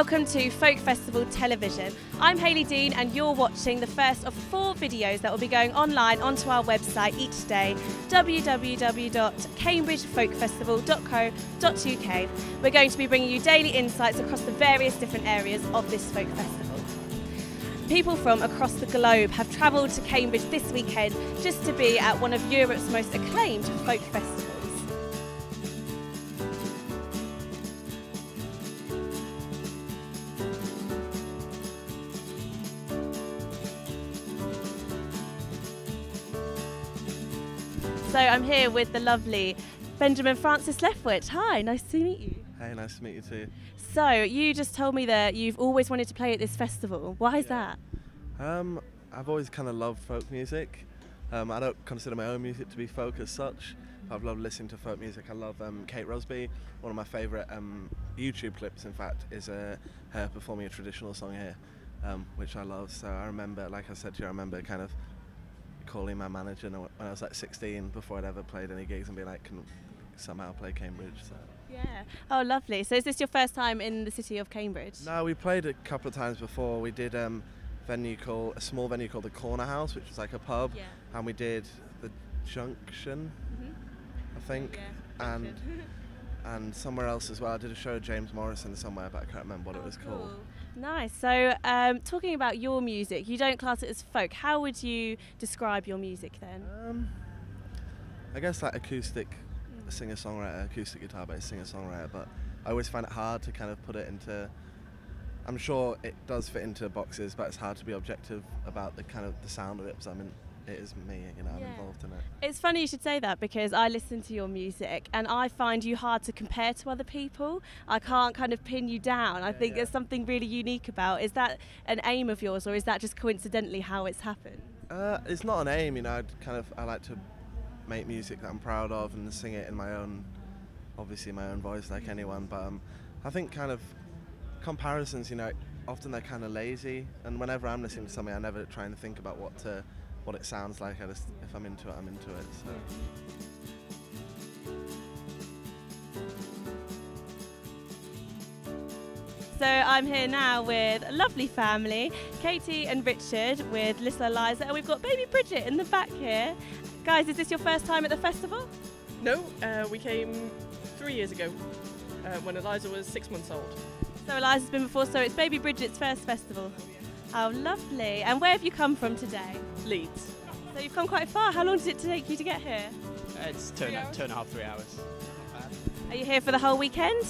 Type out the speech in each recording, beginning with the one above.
Welcome to Folk Festival Television. I'm Hayley Dean and you're watching the first of 4 videos that will be going online onto our website each day, www.cambridgefolkfestival.co.uk. We're going to be bringing you daily insights across the various different areas of this folk festival. People from across the globe have travelled to Cambridge this weekend just to be at one of Europe's most acclaimed folk festivals. So I'm here with the lovely Benjamin Francis Leftwich. Hi, nice to meet you. Hey, nice to meet you too. So you just told me that you've always wanted to play at this festival. Why is that? I've always kind of loved folk music. I don't consider my own music to be folk as such. I've loved listening to folk music. I love Kate Rosby. One of my favourite YouTube clips, in fact, is her performing a traditional song here, which I love. So I remember, like I said to you, I remember kind of calling my manager when I was like 16 before I'd ever played any gigs and be like, can somehow play Cambridge. So. Yeah. Oh, lovely. So is this your first time in the city of Cambridge? No, we played a couple of times before. We did a small venue called the Corner House, which was like a pub, and we did the Junction, I think, and somewhere else as well. I did a show with James Morrison somewhere, but I can't remember what it was called. Nice. So talking about your music, you don't class it as folk. How would you describe your music then? I guess like acoustic singer-songwriter, acoustic guitar-based singer-songwriter, but I always find it hard to kind of put it into, I'm sure it does fit into boxes, but it's hard to be objective about the kind of the sound of it, because it is me, you know, I'm involved in it. It's funny you should say that, because I listen to your music and I find you hard to compare to other people. I can't kind of pin you down. I think there's something really unique about. Is that an aim of yours, or is that just coincidentally how it's happened? It's not an aim, you know. I like to make music that I'm proud of and sing it in my own, obviously my own voice like anyone, but I think kind of comparisons, you know, often they're kind of lazy, and whenever I'm listening to something I never try and think about what it sounds like. I just, if I'm into it, I'm into it. So. So I'm here now with a lovely family, Katie and Richard, with little Eliza, and we've got baby Bridget in the back here. Guys, is this your first time at the festival? No, we came 3 years ago when Eliza was 6 months old. So Eliza's been before, so it's baby Bridget's first festival. Oh, lovely. And where have you come from today? Leeds. So you've come quite far. How long did it take you to get here? It's 2.5, 3 hours. Are you here for the whole weekend?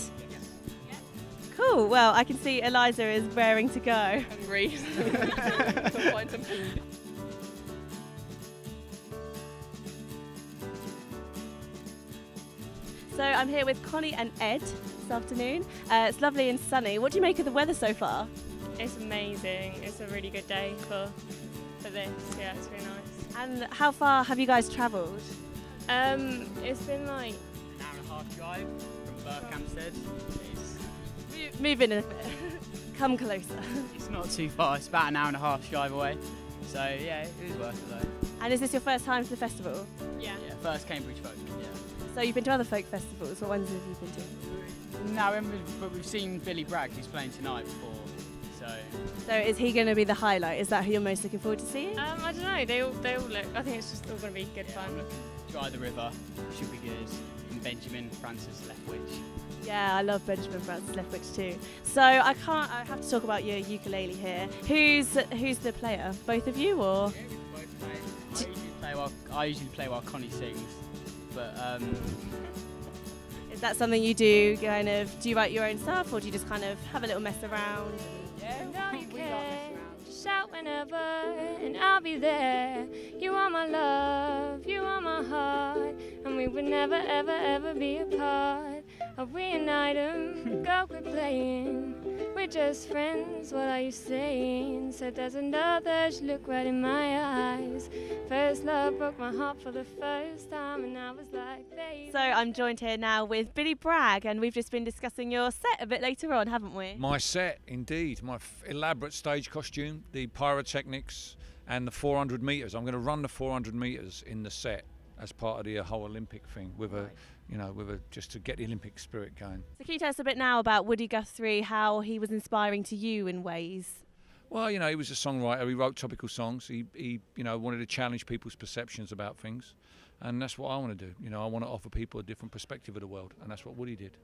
Cool. Well, I can see Eliza is raring to go. Hungry. Go find some food. So I'm here with Connie and Ed this afternoon. It's lovely and sunny. What do you make of the weather so far? It's amazing. It's a really good day for this. Yeah, it's really nice. And how far have you guys travelled? It's been like an hour and a half drive from Berkhamsted. Move in a bit. Come closer. It's not too far. It's about an hour and a half drive away. So yeah, it is worth it though. And is this your first time to the festival? Yeah. First Cambridge folk. Yeah. So you've been to other folk festivals. What ones have you been to? No, but we've seen Billy Bragg, who's playing tonight before. So is he going to be the highlight? Is that who you're most looking forward to seeing? I don't know. They all look. I think it's just all going to be good fun. Dry the River should be good. And Benjamin Francis Leftwich. Yeah, I love Benjamin Francis Leftwich too. So I have to talk about your ukulele here. Who's the player? Both of you, or? Yeah, we both play. I usually play while Connie sings, but. Is that something you do? Do you write your own stuff, or do you just kind of have a little mess around? Yeah, you can just shout whenever, and I'll be there. You are my love, you are my heart, and we would never, ever, ever be apart. I'll reunite 'em, go quit playing. We're just friends, what are you saying? Said there's another, she looked right in my eyes. First love broke my heart for the first time, and I was like, baby. So I'm joined here now with Billy Bragg, and we've just been discussing your set a bit later on, haven't we? My set, indeed. My elaborate stage costume, the pyrotechnics, and the 400 metres. I'm going to run the 400 metres in the set. as part of the whole Olympic thing, with just to get the Olympic spirit going. So can you tell us a bit now about Woody Guthrie, how he was inspiring to you in ways? Well, he was a songwriter. He wrote topical songs. He wanted to challenge people's perceptions about things, and that's what I want to do. I want to offer people a different perspective of the world, and that's what Woody did.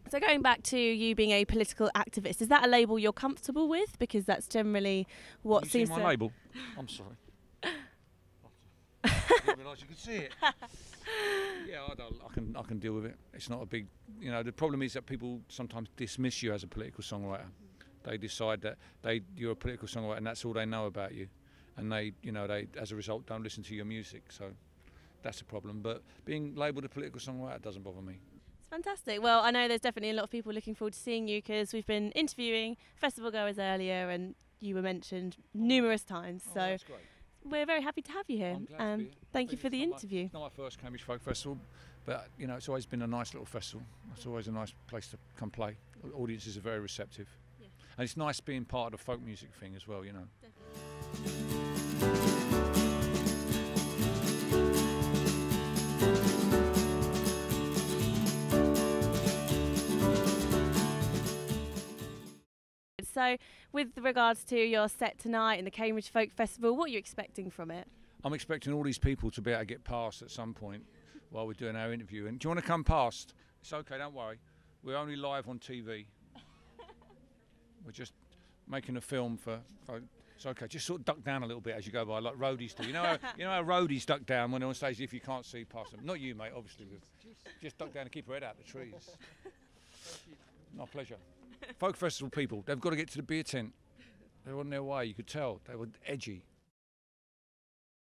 So going back to you being a political activist, is that a label you're comfortable with? Because that's generally what Did you seems see to... my label? I'm sorry. I didn't realise you could see it. Yeah, I can deal with it. It's not a big... the problem is that people sometimes dismiss you as a political songwriter. They decide that you're a political songwriter and that's all they know about you. And they as a result, don't listen to your music. So that's a problem. But being labelled a political songwriter doesn't bother me. It's fantastic. Well, I know there's definitely a lot of people looking forward to seeing you, because we've been interviewing festival goers earlier and you were mentioned numerous times. So that's great. We're very happy to have you here. I'm glad to be here. Thank you for the interview. It's not my first Cambridge Folk Festival, but it's always been a nice little festival. It's always a nice place to come play. Audiences are very receptive. Yeah. And it's nice being part of the folk music thing as well, So with regards to your set tonight in the Cambridge Folk Festival, what are you expecting from it? I'm expecting all these people to be able to get past at some point while we're doing our interview. And do you want to come past? It's okay, don't worry. We're only live on TV. We're just making a film for it's okay. Just sort of duck down a little bit as you go by, like roadies do. You know how roadies duck down when they're on stage if you can't see past them. Not you, mate, obviously. Just duck down and keep your head out the trees. My pleasure. Folk festival people, they've got to get to the beer tent. They were on their way, you could tell. They were edgy.